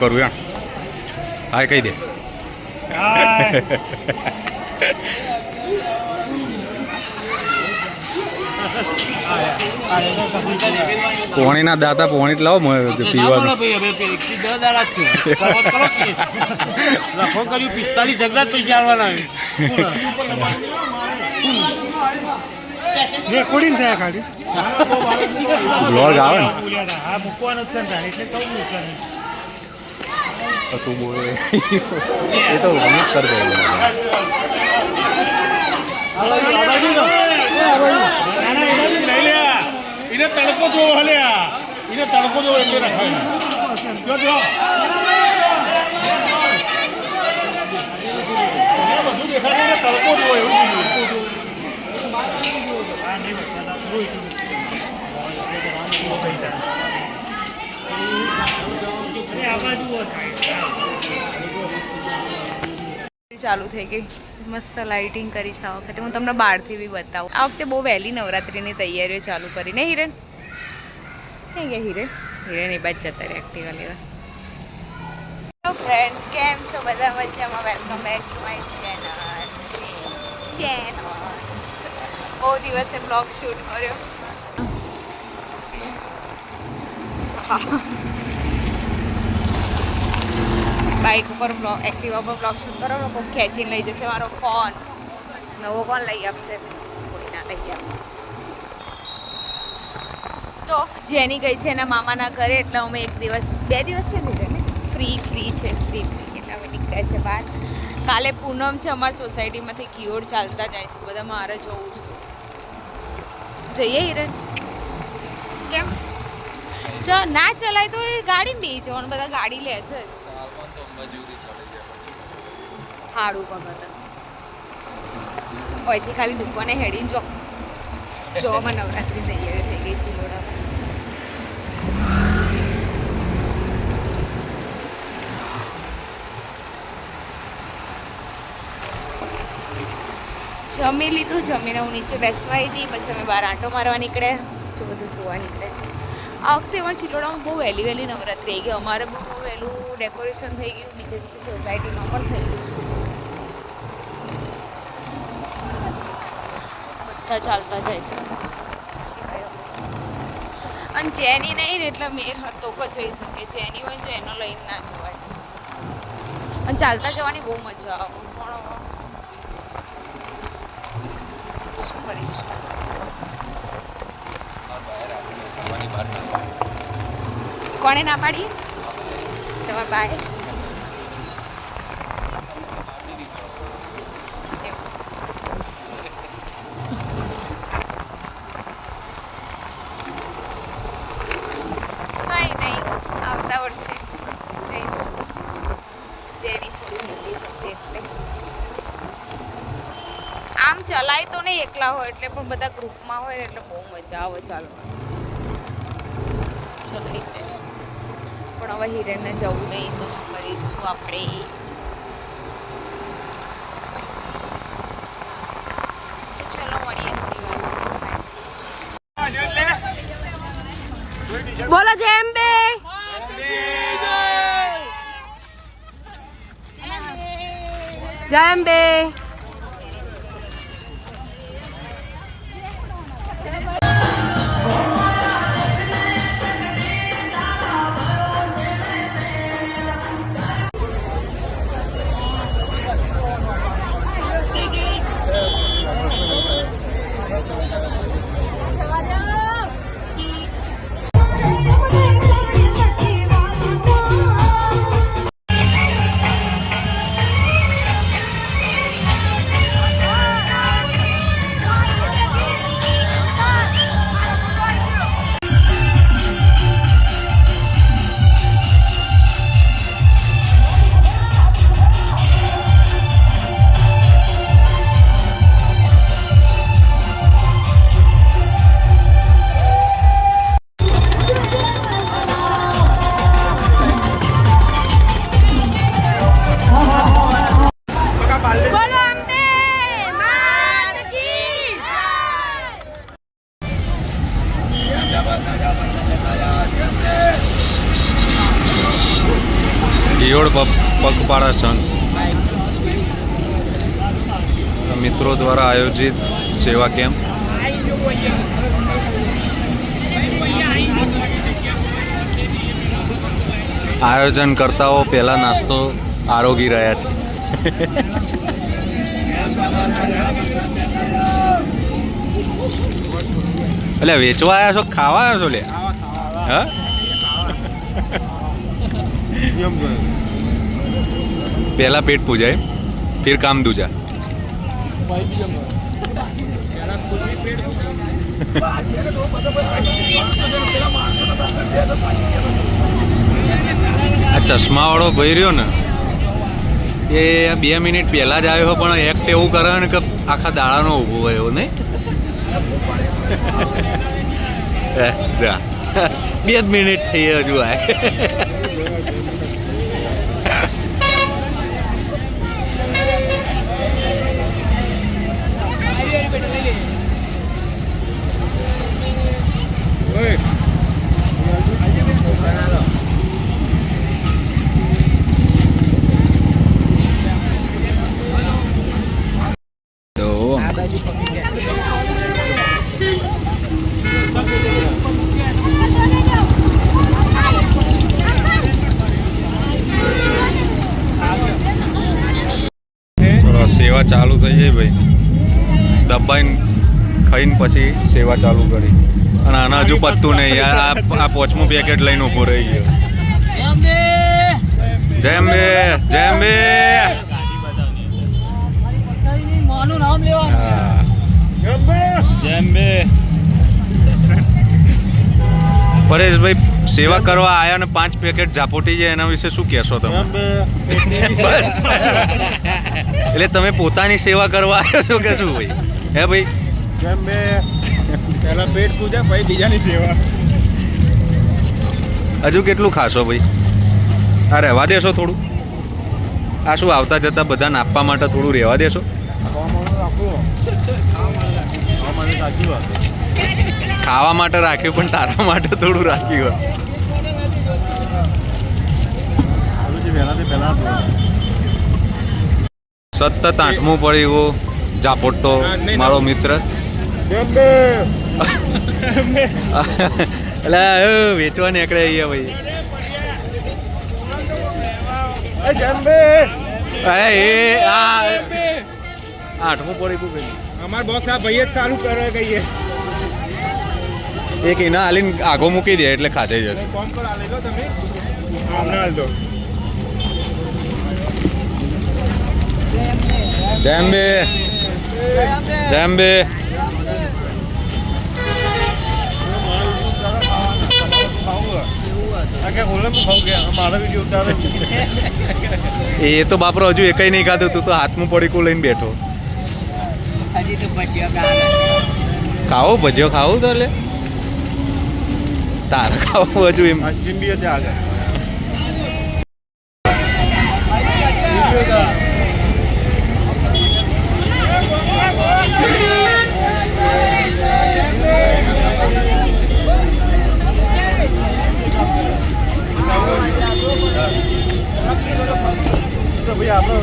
કરું યાર હા કહી દે પોણીના દાતા પોણી લાવો પીવાનું 45 જગડા પૈસા આવવાના રેકોર્ડિંગ થયા ખાલી બ્લોગ આવે ને હા મૂકવાનું જ છે એટલે કહું છે તું બોલે એ તો અમિત કર દે એને તડકો જોવો હલ્યા એને તડકો જોવો એટલે રખાય બધું દેખાય તડકો જોવો એવું ચાલુ થઈ ગઈ મસ્ત લાઇટિંગ કરી છે આ વખતે હું તમને બહારથી બી બતાવું આ વખતે બહુ વહેલી નવરાત્રિની તૈયારીઓ ચાલુ કરી ને હિરેન થઈ ગયા હિરેન એ બાદ જતા રહે એક્ટિવા લેવા. હેલો ફ્રેન્ડ્સ, કેમ છો બધા? મજામાં? Welcome back to my channel. બહુ દિવસે બ્લોગ શૂટ કર્યો. બાઇક ઉપર એક્ટિવા પર બ્લોગ શૂટ કરો લોકો ખેંચીને લઈ જશે મારો ફોન. નવો ફોન લઈ આપશે, કોઈ ના લઈ આપે. તો જેની ગઈ છે એના મામાના ઘરે, એટલે અમે એક દિવસ 2 દિવસ છે ને ફ્રી છે ફ્રી એટલે અમે નીકળ્યા છે બહાર. કાલે પૂનમ છે, અમારી સોસાયટીમાંથી કિયોડ ચાલતા જાય છે બધા, મારે જવું છે. જઈએ હિરન? કેમ ના ચલાય તો એ ગાડીમાં બેસી જવાનું, બધા ગાડી લે છે. હાડું પગત હોયથી ખાલી દુકાને હેડીને જોવામાં નવરાત્રી તૈયારી થઈ ગઈ છે. જમી લીધું, જમીને હું નીચે બેસવા હતી, પછી અમે બહાર આંટો મારવા નીકળ્યા, બધું જોવા નીકળ્યા. આ વખતે અમારા ચિલોડામાં બહુ વહેલી નવરાત્રી થઈ ગઈ. અમારે બહુ વહેલું ડેકોરેશન થઈ ગયું, બીજે સોસાયટીમાં પણ થઈ ગયું છે. બધા ચાલતા જાય છે. અને જેની નહીં ને એટલે મેર હતો કે જઈ શકે, જેની હોય તો એનો લઈને ના જવાય. અને ચાલતા જવાની બહુ મજા આવે, પણ શું કરીશું? કોણે ના પાડી? તમારા બાએ? કઈ નહીં, આવતા વર્ષે જઈશું, જેની થોડી મોટી થશે એટલે. આમ ચલાય તો નહીં એકલા હોય એટલે, પણ બધા ગ્રુપમાં હોય એટલે બહુ મજા આવે ચાલવાની. ચલાઈ પણ હવે હિરણને જવું નહીં તો શું કરીશું આપણે? ચલો મળીએ થોડી વાર. બોલો જય અંબે. જય અંબે. કિયોડ પગપાળા સંઘ મિત્રો દ્વારા આયોજિત સેવા કેમ્પ. આયોજન કરતાઓ પહેલા નાસ્તો આરોગી રહ્યા છે. એટલે વેચવા આવ્યા છો ખાવા આવ્યા છો લે? હા પહેલા પેટ પૂજાય ફિર કામ દૂજા. આ ચશ્માવાળો ભાઈ રહ્યો ને એ 2 મિનિટ પહેલાં જ આવ્યો પણ એક્ટ એવું કરે ને કે આખા દાડાનો ઊભો હોય એવું નહીં. 2 જ મિનિટ થઈ હજુ આ. સેવા ચાલુ થઈ જાય ભાઈ. દબાઈને ખાઈને પછી સેવા ચાલુ કરી અને આના હજુ પતતું નહીં. આ 5મું પેકેટ લઈને ઊભો રહી ગયો. જય અંબે જય અંબે. પરેશભાઈ સેવા કરવા આયા ને 5 પેકેટ ઝાપોટી જાય એના વિશે શું કહેશો તમે? બસ એટલે તમે પોતાની સેવા કરવા આવ્યો છો કે શું ભાઈ? હે ભાઈ પહેલા પેટ પૂજા પછી બીજાની સેવા. હજુ કેટલું ખાશો ભાઈ? આ રહેવા દેશો થોડું? આ શું આવતા જતા બધાને આપવા માટે થોડું રહેવા દેશો? ખાવા માટે રાખ્યું પણ તારા માટે થોડું રાખ્યું. સતત 8મું પડ્યું ઝાપોટો મારો મિત્ર. એટલે વેચવા નીકળે અહીંયા ભાઈ. એ આ 8મું પડ્યું ભાઈ. અમાર બોક્સ આ ભાઈ જ ચાલુ કરે કહીએ. એક એના હાલીને આગો મૂકી દે એટલે ખાતે જશે. કોમ પર આલે લો તમે. અમને હાલ દો. જય અંબે જય અંબે. એ તો બાપરો હજુ એકઈ નહીં ખાધું. તું તો હાથમાં પડીકું લઈને બેઠો. ખાવો ભજીયો ખાવું તો લે તારે ખાવું હજુ એમ. ચીંબી હતી આગળ. ભાઈ આપણે